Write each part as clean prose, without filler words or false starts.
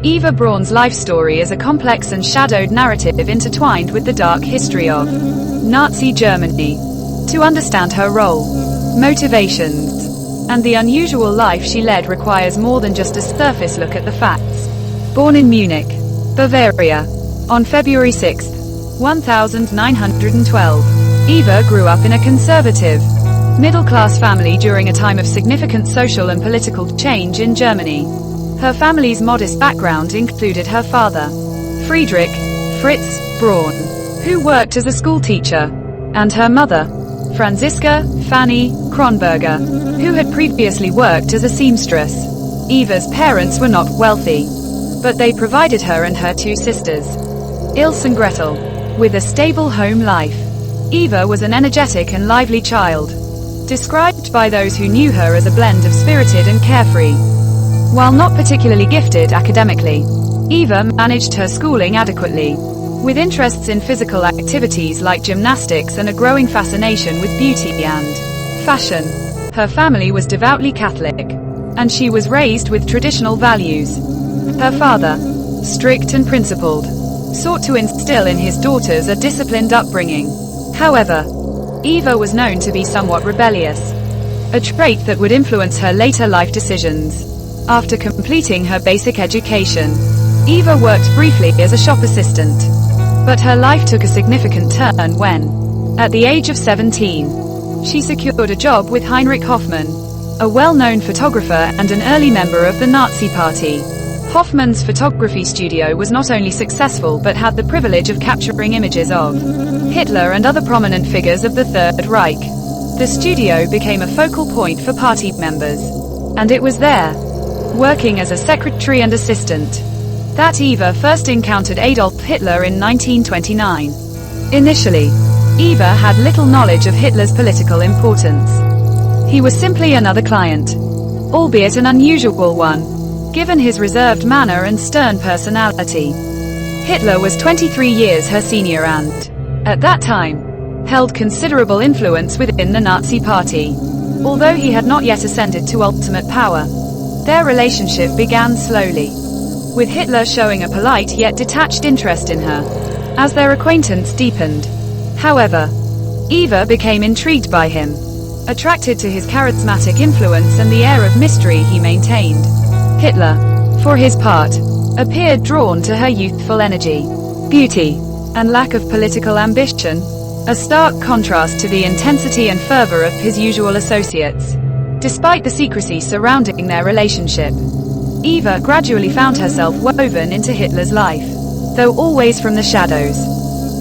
Eva Braun's life story is a complex and shadowed narrative intertwined with the dark history of Nazi Germany. To understand her role, motivations, and the unusual life she led requires more than just a surface look at the facts. Born in Munich, Bavaria, on February 6, 1912, Eva grew up in a conservative, middle-class family during a time of significant social and political change in Germany. Her family's modest background included her father, Friedrich Fritz Braun, who worked as a schoolteacher, and her mother, Franziska Fanny Kronberger, who had previously worked as a seamstress. Eva's parents were not wealthy, but they provided her and her two sisters, Ilse and Gretel, with a stable home life. Eva was an energetic and lively child, described by those who knew her as a blend of spirited and carefree. While not particularly gifted academically, Eva managed her schooling adequately, with interests in physical activities like gymnastics and a growing fascination with beauty and fashion. Her family was devoutly Catholic, and she was raised with traditional values. Her father, strict and principled, sought to instill in his daughters a disciplined upbringing. However, Eva was known to be somewhat rebellious, a trait that would influence her later life decisions. After completing her basic education, Eva worked briefly as a shop assistant. But her life took a significant turn when, at the age of 17, she secured a job with Heinrich Hoffmann, a well-known photographer and an early member of the Nazi Party. Hoffmann's photography studio was not only successful but had the privilege of capturing images of Hitler and other prominent figures of the Third Reich. The studio became a focal point for party members, and it was there, working as a secretary and assistant, that Eva first encountered Adolf Hitler in 1929. Initially, Eva had little knowledge of Hitler's political importance. He was simply another client, albeit an unusual one, given his reserved manner and stern personality. Hitler was 23 years her senior and, at that time, held considerable influence within the Nazi Party. Although he had not yet ascended to ultimate power, their relationship began slowly, with Hitler showing a polite yet detached interest in her, as their acquaintance deepened. However, Eva became intrigued by him, attracted to his charismatic influence and the air of mystery he maintained. Hitler, for his part, appeared drawn to her youthful energy, beauty, and lack of political ambition, a stark contrast to the intensity and fervor of his usual associates. Despite the secrecy surrounding their relationship, Eva gradually found herself woven into Hitler's life, though always from the shadows.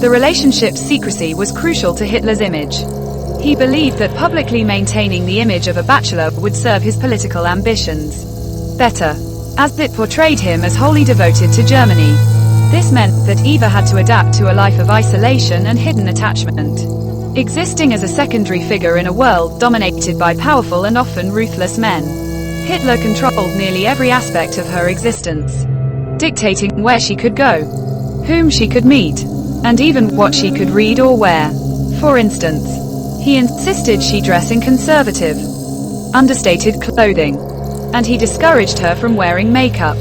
The relationship's secrecy was crucial to Hitler's image. He believed that publicly maintaining the image of a bachelor would serve his political ambitions better, as it portrayed him as wholly devoted to Germany. This meant that Eva had to adapt to a life of isolation and hidden attachment, existing as a secondary figure in a world dominated by powerful and often ruthless men. Hitler controlled nearly every aspect of her existence, dictating where she could go, whom she could meet, and even what she could read or wear. For instance, he insisted she dress in conservative, understated clothing, and he discouraged her from wearing makeup,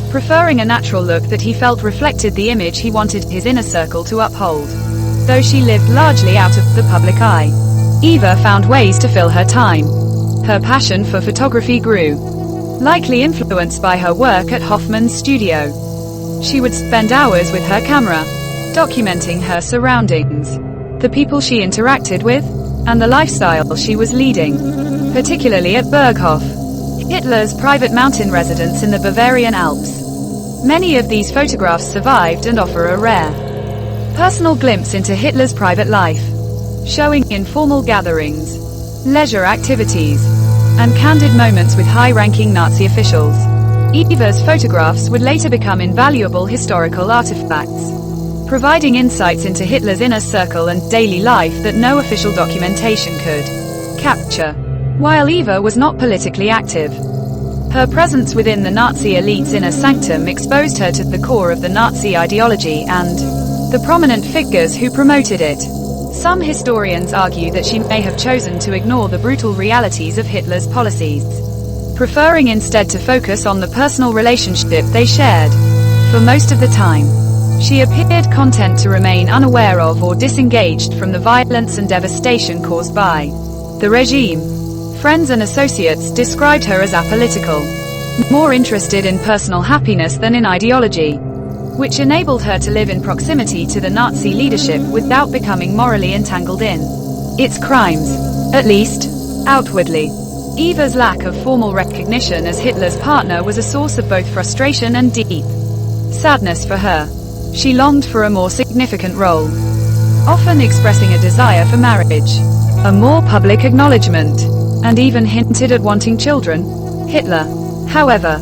preferring a natural look that he felt reflected the image he wanted his inner circle to uphold. Though she lived largely out of the public eye, Eva found ways to fill her time. Her passion for photography grew, likely influenced by her work at Hoffmann's studio. She would spend hours with her camera, documenting her surroundings, the people she interacted with, and the lifestyle she was leading, particularly at Berghof, Hitler's private mountain residence in the Bavarian Alps. Many of these photographs survived and offer a rare, personal glimpse into Hitler's private life, showing informal gatherings, leisure activities, and candid moments with high-ranking Nazi officials. Eva's photographs would later become invaluable historical artifacts, providing insights into Hitler's inner circle and daily life that no official documentation could capture. While Eva was not politically active, her presence within the Nazi elite's inner sanctum exposed her to the core of the Nazi ideology and the prominent figures who promoted it. Some historians argue that she may have chosen to ignore the brutal realities of Hitler's policies, preferring instead to focus on the personal relationship they shared. For most of the time, she appeared content to remain unaware of or disengaged from the violence and devastation caused by the regime. Friends and associates described her as apolitical, more interested in personal happiness than in ideology, which enabled her to live in proximity to the Nazi leadership without becoming morally entangled in its crimes, at least outwardly. Eva's lack of formal recognition as Hitler's partner was a source of both frustration and deep sadness for her. She longed for a more significant role, often expressing a desire for marriage, a more public acknowledgement, and even hinted at wanting children. Hitler, however,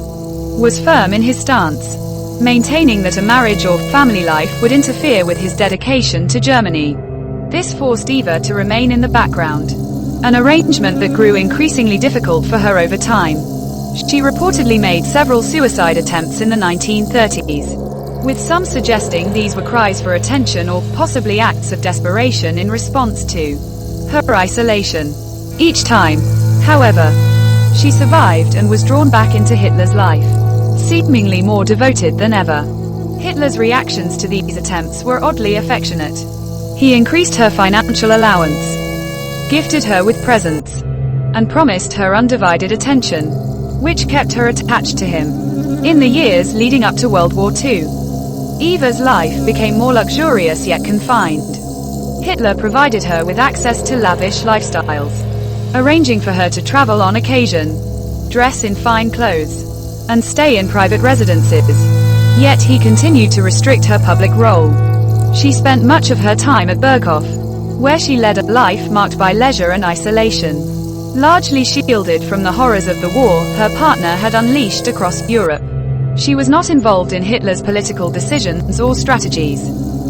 was firm in his stance, maintaining that a marriage or family life would interfere with his dedication to Germany. This forced Eva to remain in the background, an arrangement that grew increasingly difficult for her over time. She reportedly made several suicide attempts in the 1930s, with some suggesting these were cries for attention or possibly acts of desperation in response to her isolation. Each time, however, she survived and was drawn back into Hitler's life, seemingly more devoted than ever. Hitler's reactions to these attempts were oddly affectionate. He increased her financial allowance, gifted her with presents, and promised her undivided attention, which kept her attached to him. In the years leading up to World War II, Eva's life became more luxurious yet confined. Hitler provided her with access to lavish lifestyles, arranging for her to travel on occasion, dress in fine clothes, and stay in private residences. Yet he continued to restrict her public role. She spent much of her time at Berghof, where she led a life marked by leisure and isolation. Largely shielded from the horrors of the war her partner had unleashed across Europe. She was not involved in Hitler's political decisions or strategies,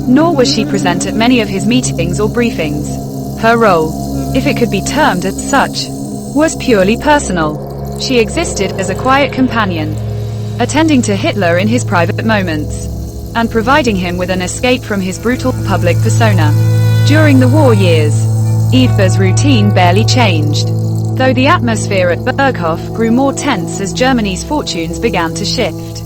nor was she present at many of his meetings or briefings. Her role, if it could be termed as such, was purely personal. She existed as a quiet companion, attending to Hitler in his private moments, and providing him with an escape from his brutal public persona. During the war years, Eva's routine barely changed, though the atmosphere at Berghof grew more tense as Germany's fortunes began to shift.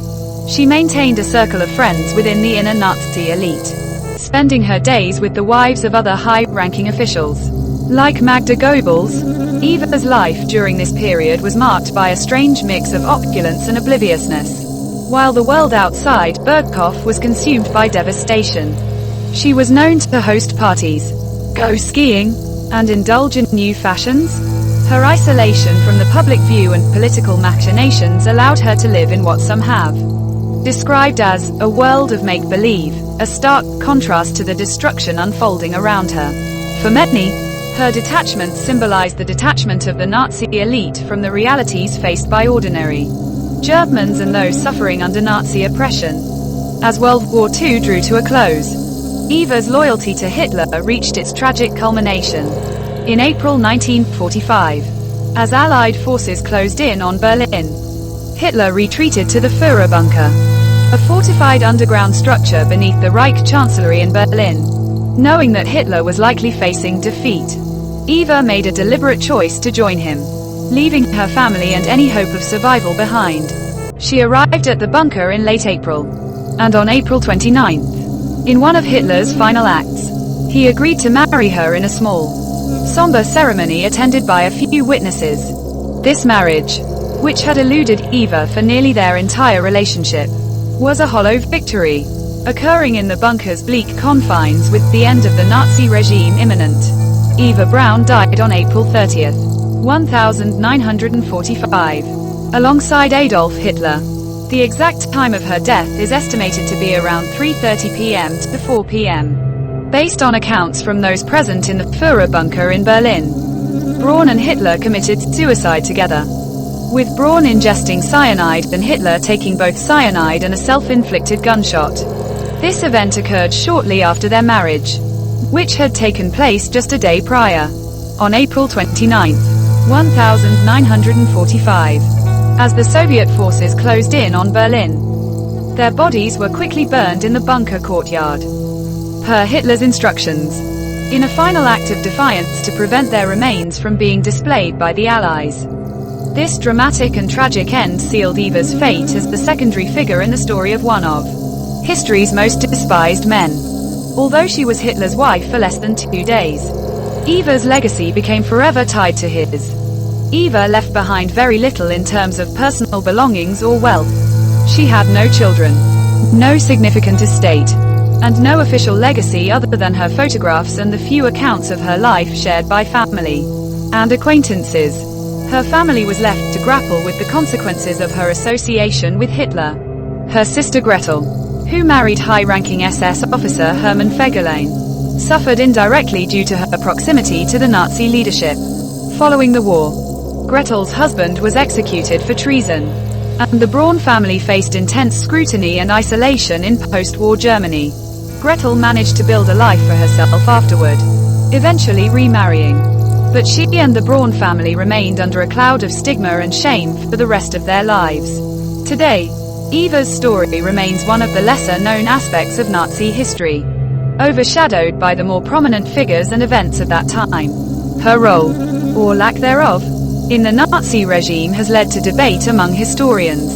She maintained a circle of friends within the inner Nazi elite, spending her days with the wives of other high-ranking officials. Like Magda Goebbels, Eva's life during this period was marked by a strange mix of opulence and obliviousness. While the world outside Berghof was consumed by devastation, she was known to host parties, go skiing, and indulge in new fashions. Her isolation from the public view and political machinations allowed her to live in what some have described as a world of make-believe, a stark contrast to the destruction unfolding around her. For many, her detachment symbolized the detachment of the Nazi elite from the realities faced by ordinary Germans and those suffering under Nazi oppression. As World War II drew to a close, Eva's loyalty to Hitler reached its tragic culmination in April 1945. As Allied forces closed in on Berlin, Hitler retreated to the Führer bunker, a fortified underground structure beneath the Reich Chancellery in Berlin. Knowing that Hitler was likely facing defeat, Eva made a deliberate choice to join him, leaving her family and any hope of survival behind. She arrived at the bunker in late April, and on April 29th, in one of Hitler's final acts, he agreed to marry her in a small, somber ceremony attended by a few witnesses. This marriage, which had eluded Eva for nearly their entire relationship, was a hollow victory, occurring in the bunker's bleak confines with the end of the Nazi regime imminent. Eva Braun died on April 30th, 1945, alongside Adolf Hitler. The exact time of her death is estimated to be around 3:30 p.m. to 4 p.m. Based on accounts from those present in the Führer bunker in Berlin, Braun and Hitler committed suicide together, with Braun ingesting cyanide and Hitler taking both cyanide and a self-inflicted gunshot. This event occurred shortly after their marriage, which had taken place just a day prior, on April 29, 1945. As the Soviet forces closed in on Berlin, their bodies were quickly burned in the bunker courtyard, per Hitler's instructions, in a final act of defiance to prevent their remains from being displayed by the Allies. This dramatic and tragic end sealed Eva's fate as the secondary figure in the story of one of history's most despised men. Although she was Hitler's wife for less than 2 days, Eva's legacy became forever tied to his. Eva left behind very little in terms of personal belongings or wealth. She had no children, no significant estate, and no official legacy other than her photographs and the few accounts of her life shared by family and acquaintances. Her family was left to grapple with the consequences of her association with Hitler. Her sister Gretel, who married high-ranking SS officer Hermann Fegelein, suffered indirectly due to her proximity to the Nazi leadership. Following the war, Gretel's husband was executed for treason, and the Braun family faced intense scrutiny and isolation in post-war Germany. Gretel managed to build a life for herself afterward, eventually remarrying. But she and the Braun family remained under a cloud of stigma and shame for the rest of their lives. Today, Eva's story remains one of the lesser-known aspects of Nazi history, overshadowed by the more prominent figures and events of that time. Her role, or lack thereof, in the Nazi regime has led to debate among historians.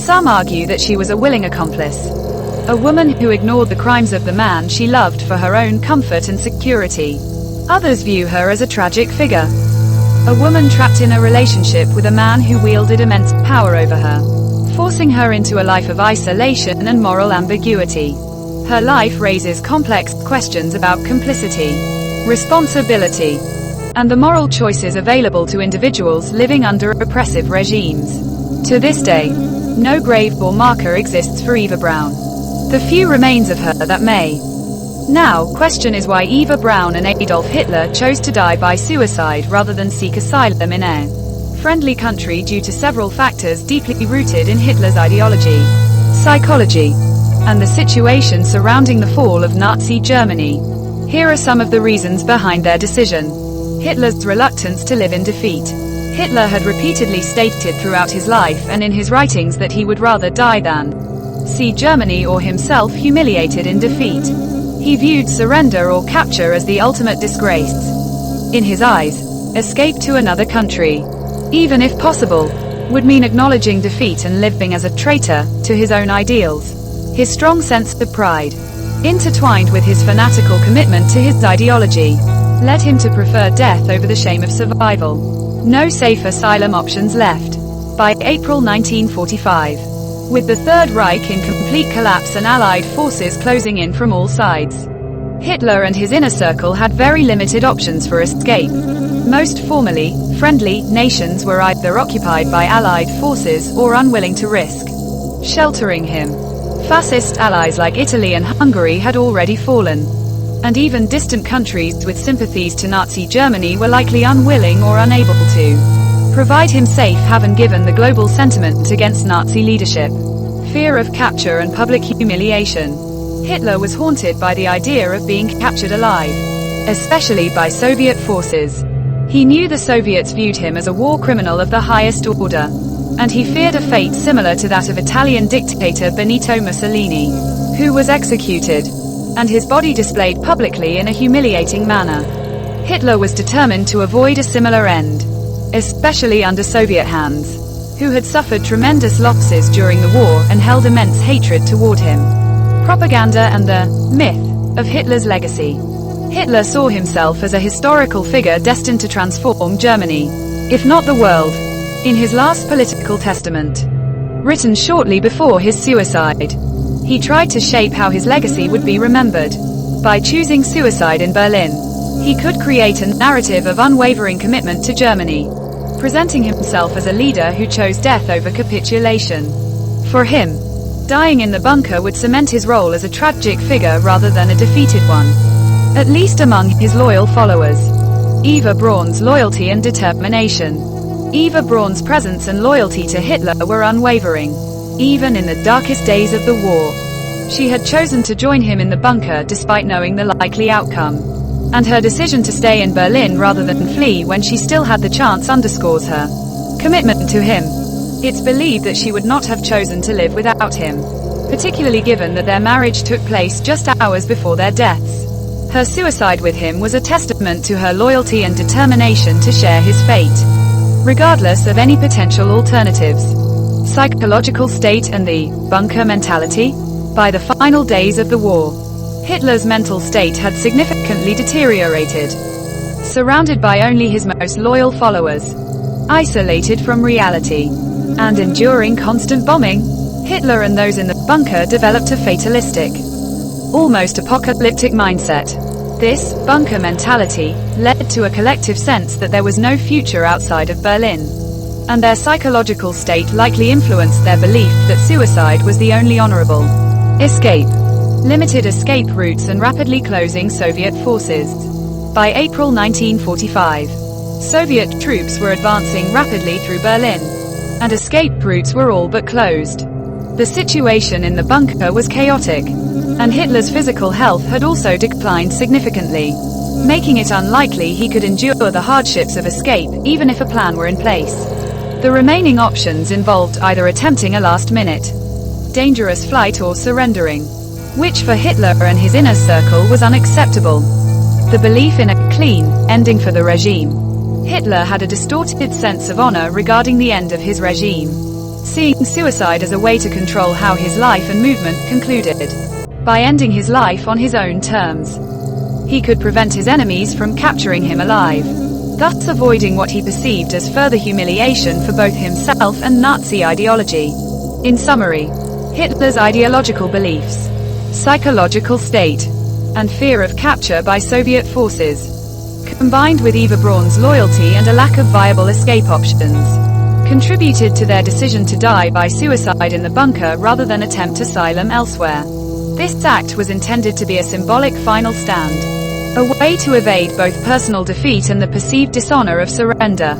Some argue that she was a willing accomplice, a woman who ignored the crimes of the man she loved for her own comfort and security. Others view her as a tragic figure, a woman trapped in a relationship with a man who wielded immense power over her, forcing her into a life of isolation and moral ambiguity. Her life raises complex questions about complicity, responsibility, and the moral choices available to individuals living under oppressive regimes. To this day, no grave or marker exists for Eva Braun. The few remains of her that may. Now, question is why Eva Braun and Adolf Hitler chose to die by suicide rather than seek asylum in a friendly country due to several factors deeply rooted in Hitler's ideology, psychology, and the situation surrounding the fall of Nazi Germany. Here are some of the reasons behind their decision. Hitler's reluctance to live in defeat. Hitler had repeatedly stated throughout his life and in his writings that he would rather die than see Germany or himself humiliated in defeat. He viewed surrender or capture as the ultimate disgrace. In his eyes, escape to another country, even if possible, would mean acknowledging defeat and living as a traitor to his own ideals. His strong sense of pride, intertwined with his fanatical commitment to his ideology, led him to prefer death over the shame of survival. No safe asylum options left. By April 1945, with the Third Reich in complete collapse and Allied forces closing in from all sides, Hitler and his inner circle had very limited options for escape. Most formerly friendly nations were either occupied by Allied forces or unwilling to risk sheltering him. Fascist allies like Italy and Hungary had already fallen, and even distant countries with sympathies to Nazi Germany were likely unwilling or unable to provide him safe haven given the global sentiment against Nazi leadership, fear of capture and public humiliation. Hitler was haunted by the idea of being captured alive, especially by Soviet forces. He knew the Soviets viewed him as a war criminal of the highest order, and he feared a fate similar to that of Italian dictator Benito Mussolini, who was executed, and his body displayed publicly in a humiliating manner. Hitler was determined to avoid a similar end, especially under Soviet hands, who had suffered tremendous losses during the war and held immense hatred toward him. Propaganda and the myth of Hitler's legacy. Hitler saw himself as a historical figure destined to transform Germany, if not the world, in his last political testament, written shortly before his suicide. He tried to shape how his legacy would be remembered. By choosing suicide in Berlin, he could create a narrative of unwavering commitment to Germany, presenting himself as a leader who chose death over capitulation. For him, dying in the bunker would cement his role as a tragic figure rather than a defeated one, at least among his loyal followers. Eva Braun's loyalty and determination. Eva Braun's presence and loyalty to Hitler were unwavering, even in the darkest days of the war. She had chosen to join him in the bunker despite knowing the likely outcome, and her decision to stay in Berlin rather than flee when she still had the chance underscores her commitment to him. It's believed that she would not have chosen to live without him, particularly given that their marriage took place just hours before their deaths. Her suicide with him was a testament to her loyalty and determination to share his fate. regardless of any potential alternatives. Psychological state and the bunker mentality. By the final days of the war, Hitler's mental state had significantly deteriorated. Surrounded by only his most loyal followers, isolated from reality, and enduring constant bombing, Hitler and those in the bunker developed a fatalistic, almost apocalyptic mindset. This bunker mentality led to a collective sense that there was no future outside of Berlin, and their psychological state likely influenced their belief that suicide was the only honorable escape. Limited escape routes and rapidly closing Soviet forces. By April 1945, Soviet troops were advancing rapidly through Berlin, and escape routes were all but closed. The situation in the bunker was chaotic, and Hitler's physical health had also declined significantly, making it unlikely he could endure the hardships of escape even if a plan were in place. The remaining options involved either attempting a last-minute, dangerous flight or surrendering, which for Hitler and his inner circle was unacceptable. The belief in a clean ending for the regime. Hitler had a distorted sense of honor regarding the end of his regime, seeing suicide as a way to control how his life and movement concluded. By ending his life on his own terms, he could prevent his enemies from capturing him alive, thus avoiding what he perceived as further humiliation for both himself and Nazi ideology. In summary, Hitler's ideological beliefs, psychological state, and fear of capture by Soviet forces, combined with Eva Braun's loyalty and a lack of viable escape options, contributed to their decision to die by suicide in the bunker rather than attempt asylum elsewhere. This act was intended to be a symbolic final stand, a way to evade both personal defeat and the perceived dishonor of surrender.